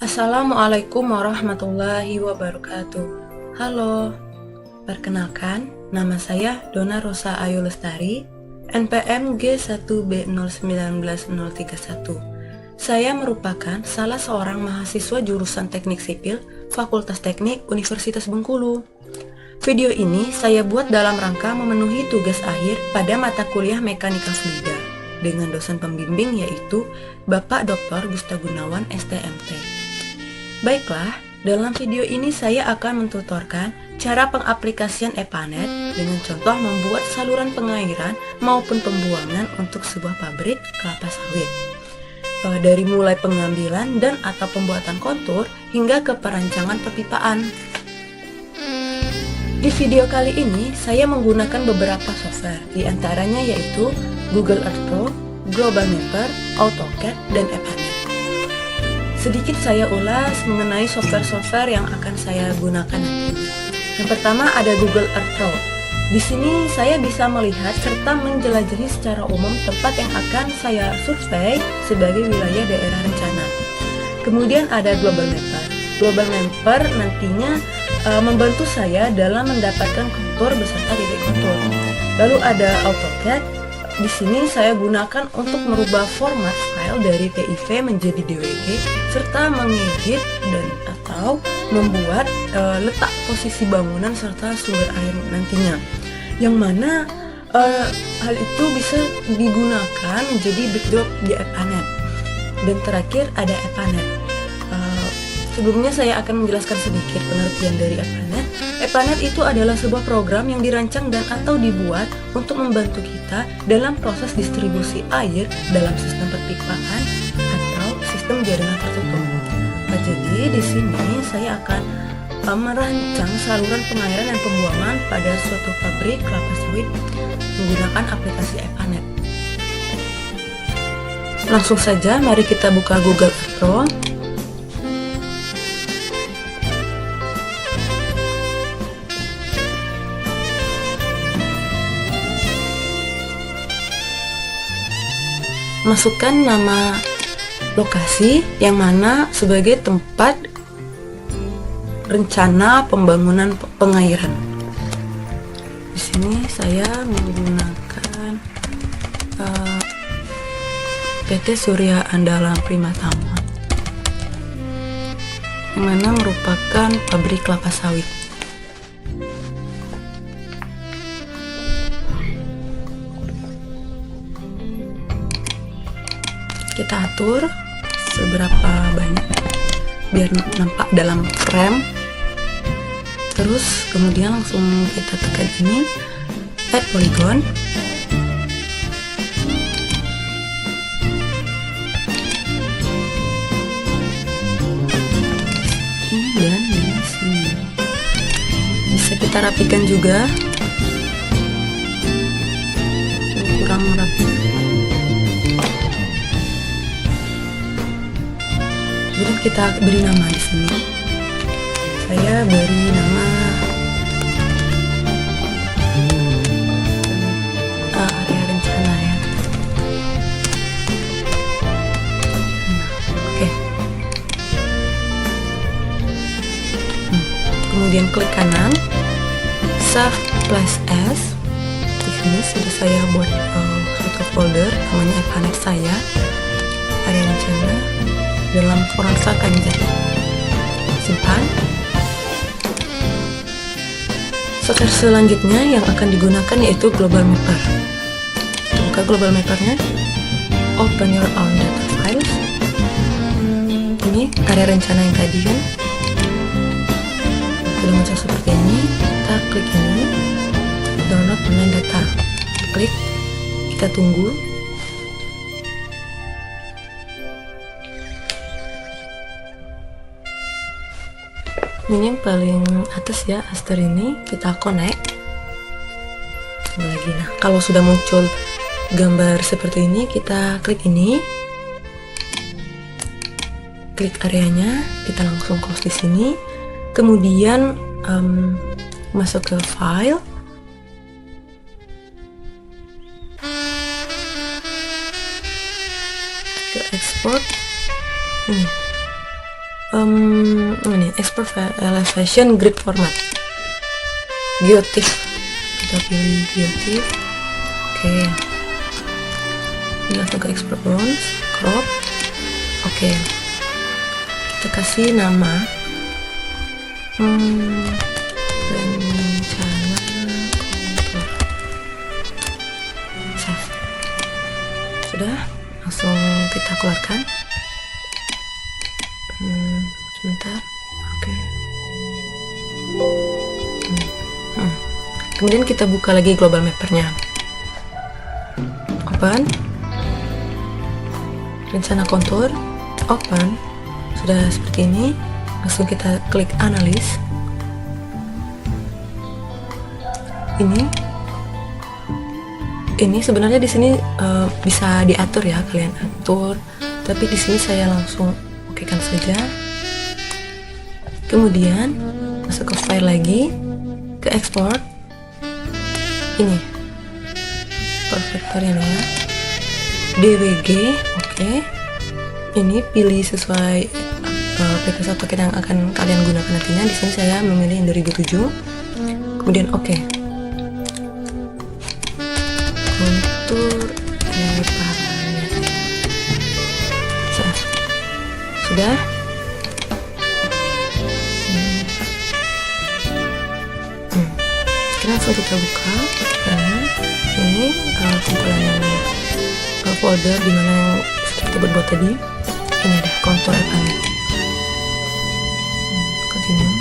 Assalamualaikum warahmatullahi wabarakatuh. Halo, perkenalkan, nama saya Dona Rosa Ayu Lestari, NPM G1B0191031. Saya merupakan salah seorang mahasiswa jurusan Teknik Sipil, Fakultas Teknik Universitas Bengkulu. Video ini saya buat dalam rangka memenuhi tugas akhir pada mata kuliah Mekanika Fluida dengan dosen pembimbing yaitu Bapak Dr. Gusta Gunawan, STMT. Baiklah, dalam video ini saya akan mentutorkan cara pengaplikasian Epanet dengan contoh membuat saluran pengairan maupun pembuangan untuk sebuah pabrik kelapa sawit. Dari mulai pengambilan dan atau pembuatan kontur hingga ke perancangan perpipaan. Di video kali ini saya menggunakan beberapa software, di antaranya yaitu Google Earth Pro, Global Mapper, AutoCAD, dan Epanet. Sedikit saya ulas mengenai software-software yang akan saya gunakan nantinya. Yang pertama ada Google Earth Pro. Di sini saya bisa melihat serta menjelajahi secara umum tempat yang akan saya survei sebagai wilayah daerah rencana. Kemudian ada Global Mapper. Global Mapper nantinya membantu saya dalam mendapatkan kontur beserta titik kontur. Lalu ada AutoCAD. Di sini saya gunakan untuk merubah format file dari TIV menjadi DWG serta mengedit dan atau membuat letak posisi bangunan serta sumber air nantinya. Yang mana hal itu bisa digunakan menjadi backdrop di Epanet. Dan terakhir ada Epanet. Sebelumnya saya akan menjelaskan sedikit pengertian dari Epanet. Epanet itu adalah sebuah program yang dirancang dan atau dibuat untuk membantu kita dalam proses distribusi air dalam sistem perpipaan atau sistem jaringan tertutup. Jadi di sini saya akan merancang saluran pengairan dan pembuangan pada suatu pabrik kelapa sawit menggunakan aplikasi Epanet. Langsung saja mari kita buka Google Earth Pro. Masukkan nama lokasi yang mana sebagai tempat rencana pembangunan pengairan. Di sini saya menggunakan PT Surya Andalan Primatama, yang mana merupakan pabrik kelapa sawit. Kita atur seberapa banyak biar nampak dalam frame. Terus kemudian langsung kita tekan ini add polygon. Dan di sini bisa kita rapikan juga. Kurang rapi. Jadi kita beri nama di sini. Saya beri nama area rencana ya. Oke. Kemudian klik kanan, save plus as. Di sini sudah saya buat satu folder namanya Epanet saya, area rencana. Dalam koran sakan jadi simpan. Software selanjutnya yang akan digunakan yaitu Global Mapper. Buka Global Mappernya, open your own data files. Ini area rencana yang tadi kan sudah muncul seperti ini. Kita klik ini, download online data, klik, kita tunggu. Ini yang paling atas ya, aster ini kita connect lagi. Nah, kalau sudah muncul gambar seperti ini, kita klik ini, klik areanya, kita langsung close di sini. Kemudian masuk ke file, ke export. Ini ini export elevation grid format, geotiff, kita pilih geotiff. Oke, ini langsung ke export bounds, crop. Oke, kita kasih nama rencana kontur. Save. Sudah, langsung kita keluarkan. Sebentar. Oke. Kemudian kita buka lagi global mappernya. Open. Rencana kontur. Open. Sudah seperti ini. Langsung kita klik analis. Ini sebenarnya di sini bisa diatur ya, kalian atur. Tapi di sini saya langsung okekan saja. Kemudian masuk ke file lagi, ke export. Ini perfektornya ya, DWG. Oke. Ini pilih sesuai aplikasi AutoCAD yang akan kalian gunakan nantinya. Di sini saya memilih yang 2007. Kemudian oke. Kontur sudah. Sekarang langsung kita buka. Ini kumpulan folder dimana yang kita buat tadi. Ini ada kontur Epanet. Continue.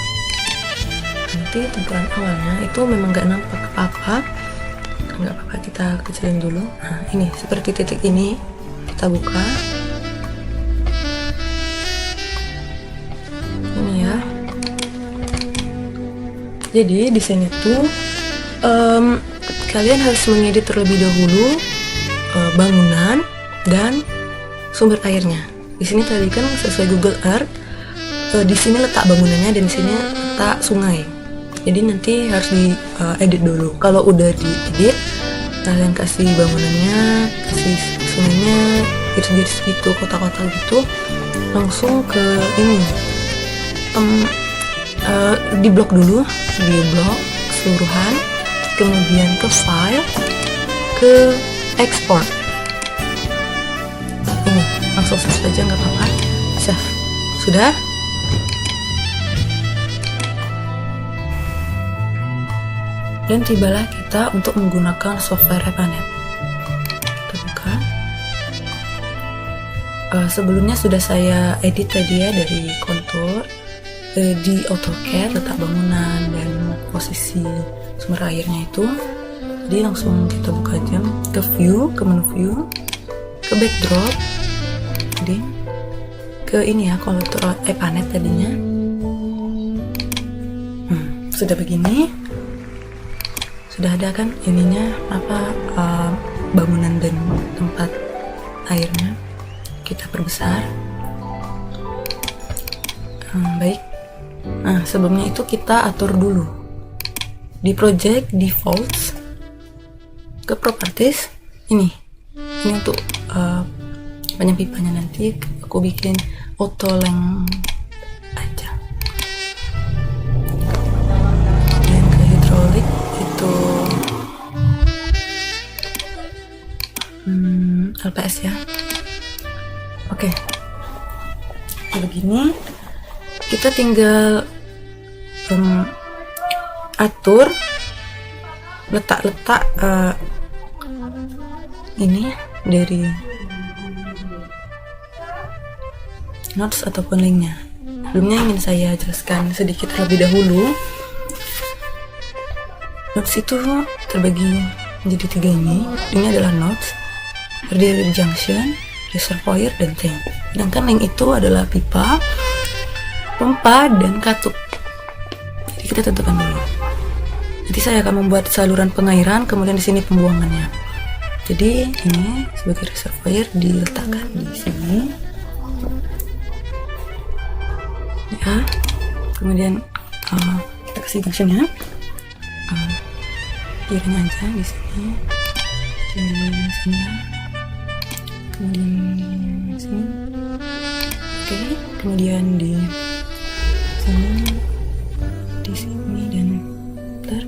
Nanti tampilan awalnya itu memang nggak nampak apa-apa. Nggak apa-apa, kita kecilin dulu. Nah, ini seperti titik ini. Kita buka. Ini ya. Jadi di sini tuh kalian harus mengedit terlebih dahulu bangunan dan sumber airnya. Di sini tadi kan sesuai Google Earth, di sini letak bangunannya dan di sini letak sungai. Jadi nanti harus diedit dulu. Kalau udah diedit, kalian kasih bangunannya, kasih sungainya, garis-garis gitu, kotak-kotak gitu, langsung ke ini. Di blok dulu, di blok keseluruhan, kemudian ke file, ke export. Ini langsung save saja, nggak apa-apa. Save. Sudah. Dan tibalah kita untuk menggunakan software Epanet. Kita buka. Sebelumnya sudah saya edit tadi ya, dari kontur di AutoCAD, letak bangunan dan posisi sumber airnya itu. Jadi langsung kita buka aja ke view, ke menu view, ke backdrop, jadi ke ini ya, kontur Epanet tadinya. Sudah begini. Sudah ada kan ininya, bangunan dan tempat airnya. Kita perbesar. Baik. Nah, sebelumnya itu kita atur dulu di project defaults, ke properties. Ini untuk penyempipanya nanti aku bikin auto length aja. Kemudian ke hydraulic itu LPS ya. Oke. Begini kita tinggal atur letak-letak ini dari notes ataupun linknya. Sebelumnya ingin saya jelaskan sedikit terlebih dahulu. Notes itu terbagi menjadi 3 ini. Ini adalah notes, terdiri dari junction, reservoir, dan tank. Sedangkan link itu adalah pipa, pompa, dan katup. Jadi kita tentukan dulu. Nanti saya akan membuat saluran pengairan, kemudian di sini pembuangannya. Jadi ini sebagai reservoir diletakkan di sini. Ya. Kemudian kita kasih junctionnya. Kirinya aja di sini. Di sini. Kemudian di sini. Oke, kemudian di sini, di sini, dan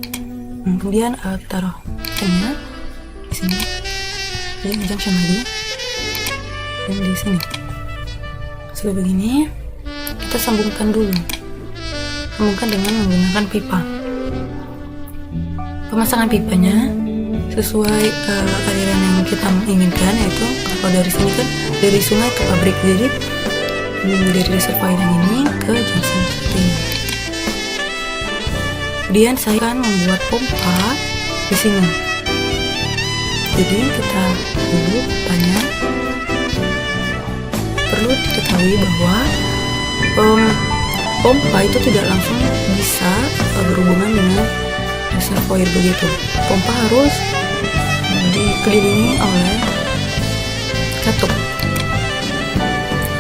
kemudian taruh tannya di sini, dan junction lagi, dan di sini. Sudah begini, kita sambungkan dulu, sambungkan dengan menggunakan pipa. Pemasangan pipanya sesuai aliran yang kita inginkan, yaitu kalau dari sini kan dari sungai ke pabrik, jadi dari reservoir yang ini ke junction seperti ini. Kemudian saya akan membuat pompa di sini. Jadi kita dulu pompanya. Perlu diketahui bahwa pompa itu tidak langsung bisa berhubungan dengan reservoir begitu. Pompa harus dikelilingi oleh katup.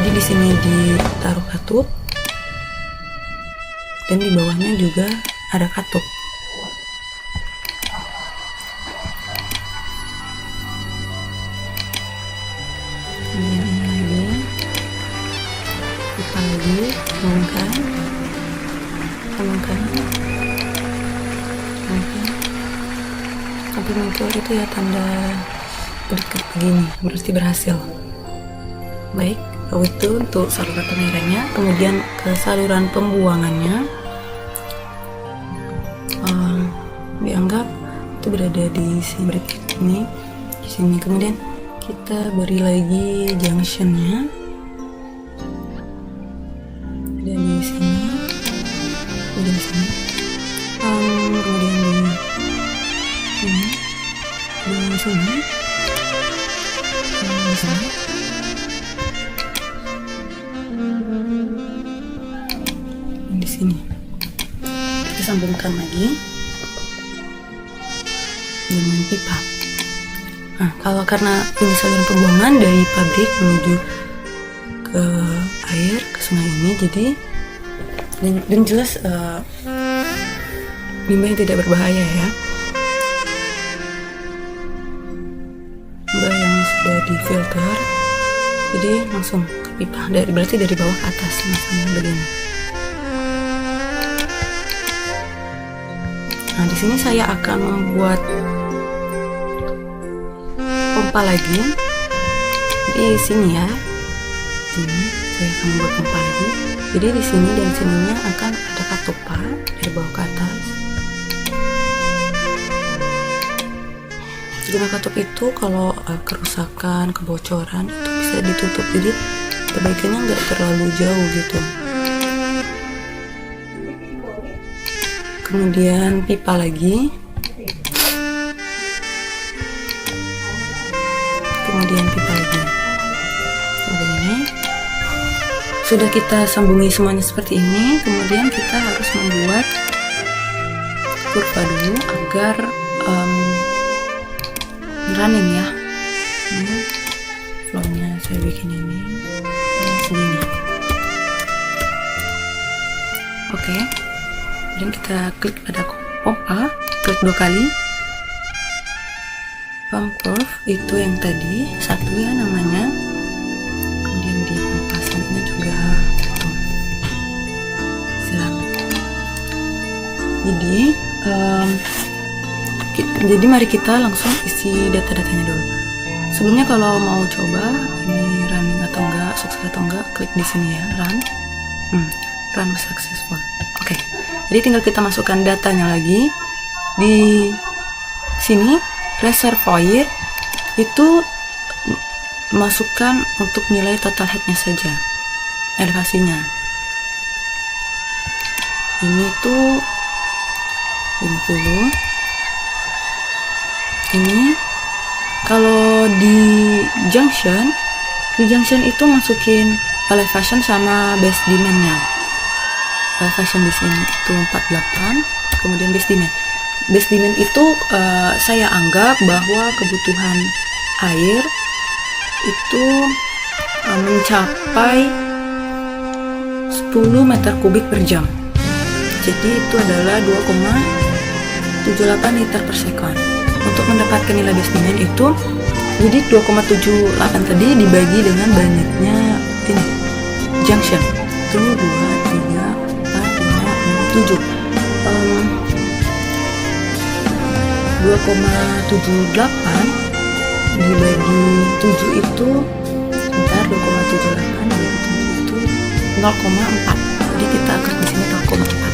Jadi di sini ditaruh katup, dan di bawahnya juga ada katup. Kemudian ini lagi, pipa lagi, sambungkan, sampai muncul itu ya tanda kedip-kedip begini, berarti berhasil. Baik, itu untuk saluran pengairannya. Kemudian ke saluran pembuangannya, dianggap itu berada di sini, di sini. Kemudian kita beri lagi junctionnya, dan di sini, kemudian di sini, kemudian di sini, di sini. Di sini kita sambungkan lagi dengan pipa. Nah, kalau karena ini saluran pembuangan dari pabrik menuju ke air, ke sungai ini, jadi dan jelas limbah tidak berbahaya ya, limbah yang sudah difilter, jadi langsung ke pipa, berarti dari bawah ke atas, misalnya begini. Nah, di sini saya akan membuat pompa lagi di sini ya. Sini saya akan membuat pompa lagi. Jadi di sini dan sininya akan ada katupa dari bawah ke atas. Dengan katup itu kalau kerusakan, kebocoran itu bisa ditutup. Jadi perbaikannya nggak terlalu jauh gitu. Kemudian pipa lagi, kemudian pipa lagi. Begini. Sudah kita sambungi semuanya seperti ini. Kemudian kita harus membuat kurva dulu agar running ya. Ini flownya saya bikin ini segini. Oke. Dan kita klik pada pompa, klik 2 kali. Pump curve itu yang tadi satu ya namanya. Kemudian di pompa selanjutnya juga satu. Silang. Jadi mari kita langsung isi data-datanya dulu. Sebelumnya kalau mau coba ini running atau enggak, sukses atau enggak, klik di sini ya, run. Run was successful. Oke. Jadi tinggal kita masukkan datanya lagi. Di sini reservoir itu masukkan untuk nilai total headnya saja, elevasinya. Ini tuh 50. Ini kalau di junction itu masukin elevation sama base demand-nya. Elevation di sini itu 48, kemudian base demand. Base demand itu saya anggap bahwa kebutuhan air itu mencapai 10 meter kubik per jam. Jadi itu adalah 2,78 liter per second. Untuk mendapatkan nilai base demand itu, jadi 2,78 tadi dibagi dengan banyaknya ini junction. Itu 2, 3, 4, 7. 2,78 dibagi 7 itu, bentar, 2,78 dibagi 7 itu 0,4. Jadi kita angkat di sini 0,4.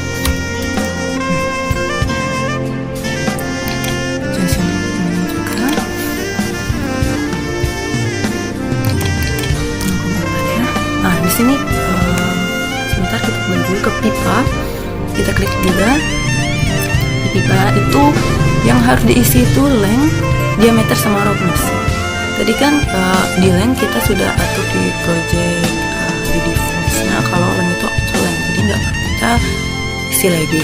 Junction ini juga 0,4 ya. Nah, di sini sebentar kita kembali dulu ke pipa. Kita klik juga. Di pipa itu yang harus diisi itu length, diameter sama roughness. Tadi kan di length kita sudah atur di project di default. Nah, kalau length itu auto length, jadi nggak perlu kita isi lagi.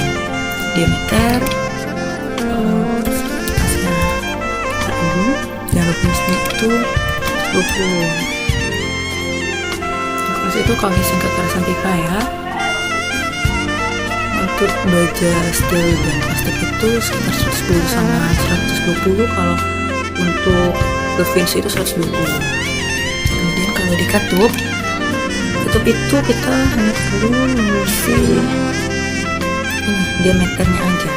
Diameter dan roughnessnya itu 20. Roughness itu koefisien kekerasan pipa ya. Untuk baja steel dan plastik itu sekitar 110 sama 120, kalau untuk Vinci itu 120. Kemudian kalau di katup itu kita hanya perlu mengisi ini diameternya aja.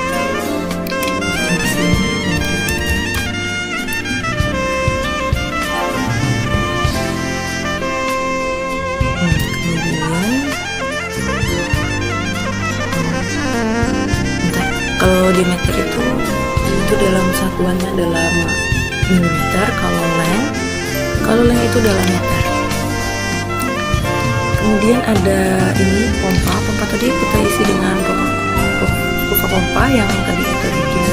Kalau diameter itu dalam satuannya dalam milimeter, kalau length itu dalam meter. Kemudian ada ini pompa tadi kita isi dengan pompa yang tadi kita bikin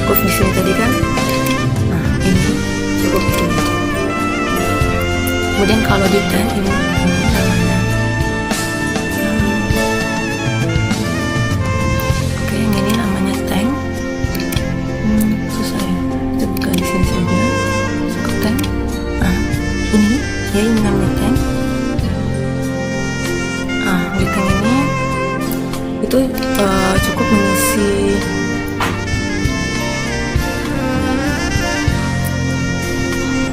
curve di sini tadi kan. Nah, ini cukup ini. Kemudian kalau di tank ini namanya ini namanya tank. Di tank ini itu cukup mengisi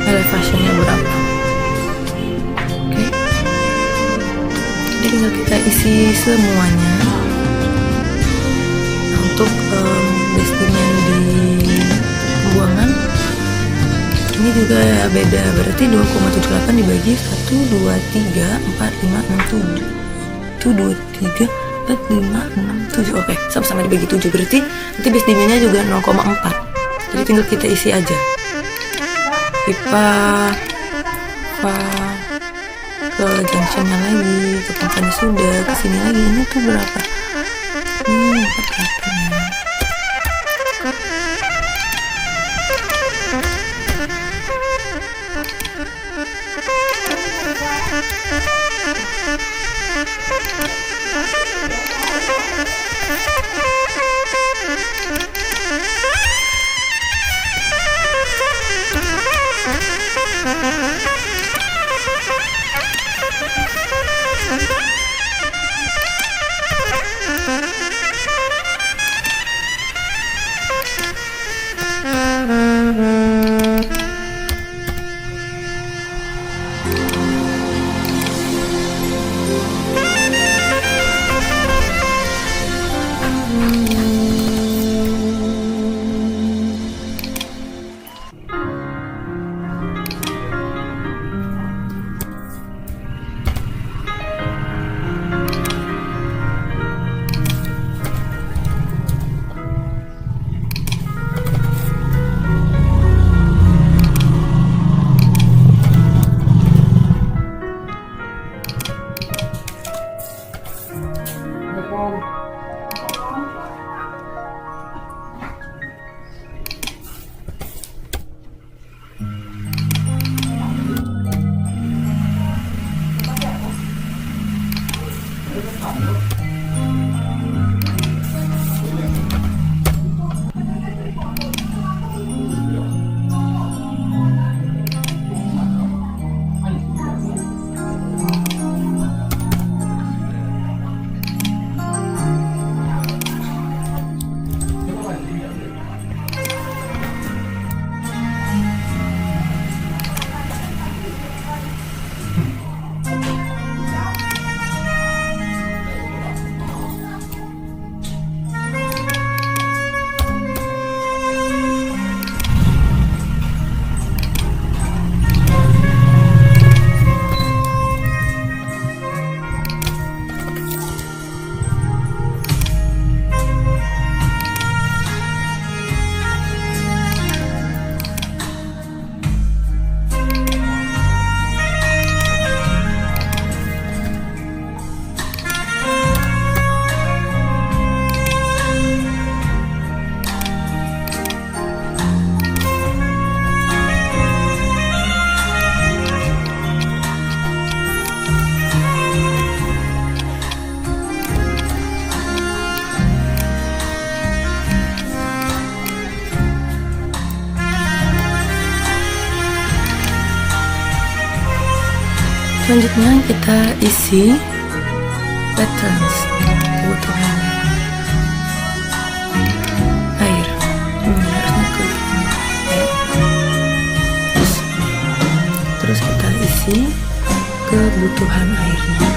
elevasinya berapa. Oke. Jadi tinggal kita isi semuanya. Nah, untuk destinya di pembuangan ini juga beda, berarti 2,78 dibagi 1, 2, 3, 4, 5, 6, 7. Itu 2, 3, 4, 5, 6, 7. Oke, sama-sama dibagi 7, berarti nanti base demand-nya juga 0,4. Jadi tinggal kita isi aja. Pipa ke junctionnya lagi, ke pompanya sudah, ke sini lagi. Ini tuh berapa? Ini 48 ya. Selanjutnya kita isi patterns, kebutuhan air. Harusnya klik ya. Terus kita isi kebutuhan airnya.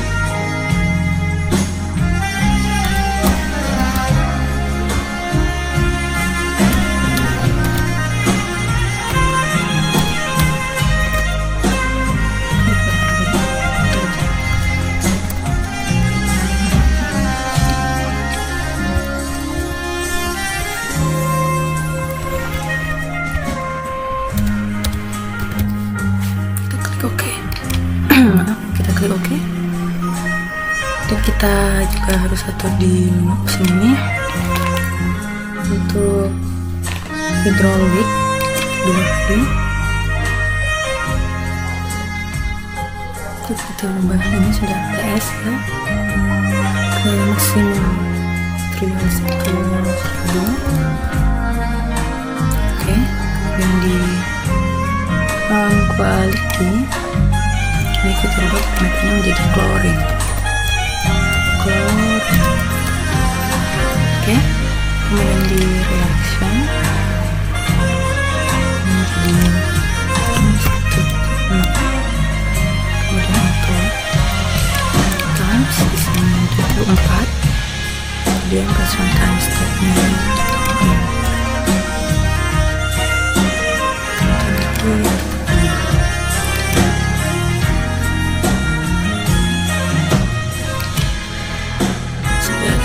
Kita klik OK, dan kita juga harus atur di menu option ini untuk hydraulic 2 kali. Kita ubah ini sudah PS ya ke maksimum trials ke 2. Oke, yang di quality ini kita ubah metodenya menjadi chlorine. Oke, kemudian di reaction menjadi kemudian untuk times di sini 24, kemudian password times stepnya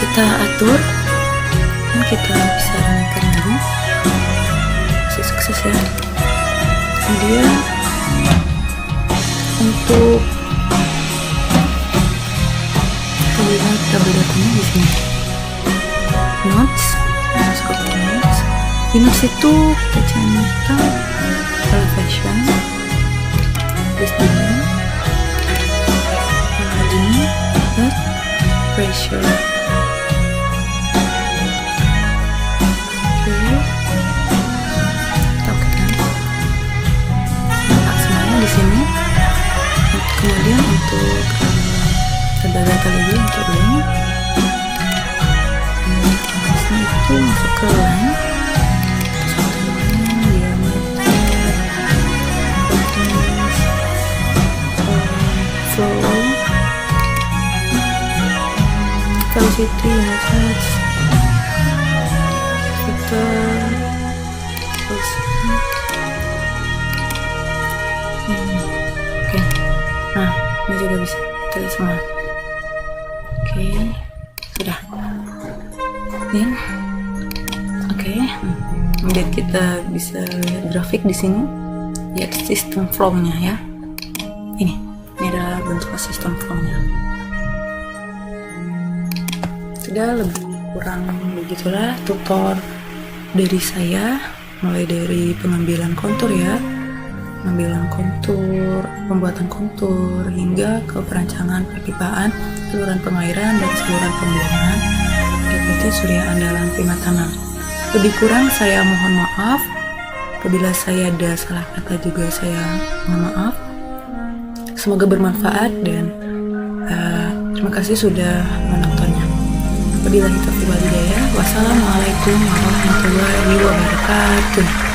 kita atur, dan kita bisa naikkan lagi. Masih sukses ya. Kemudian untuk terlihat tabel datanya di sini. Notes, masuk ke notes. Di notes itu kita centang elevation, distance, margin, dan pressure. Kemudian untuk tabel data lagi untuk ini, itu masuk ke line, flow, velocity, unit kita nah, ini juga bisa terlihat semua. Oke, sudah. Ya. Oke. Kemudian kita bisa lihat grafik di sini. Lihat sistem flow-nya ya. Ini adalah bentuk sistem flow-nya. Sudah, lebih kurang begitulah tutor dari saya, mulai dari pengambilan kontur ya, pengambilan kontur, pembuatan kontur, hingga ke perancangan perpipaan, saluran pengairan, dan saluran pembuangan PT Surya Andalan Primatana. Lebih kurang saya mohon maaf. Apabila saya ada salah kata juga saya mohon maaf. Semoga bermanfaat, dan terima kasih sudah menontonnya. Wabillahi taufiq wal hidayah. Wassalamualaikum warahmatullahi wabarakatuh.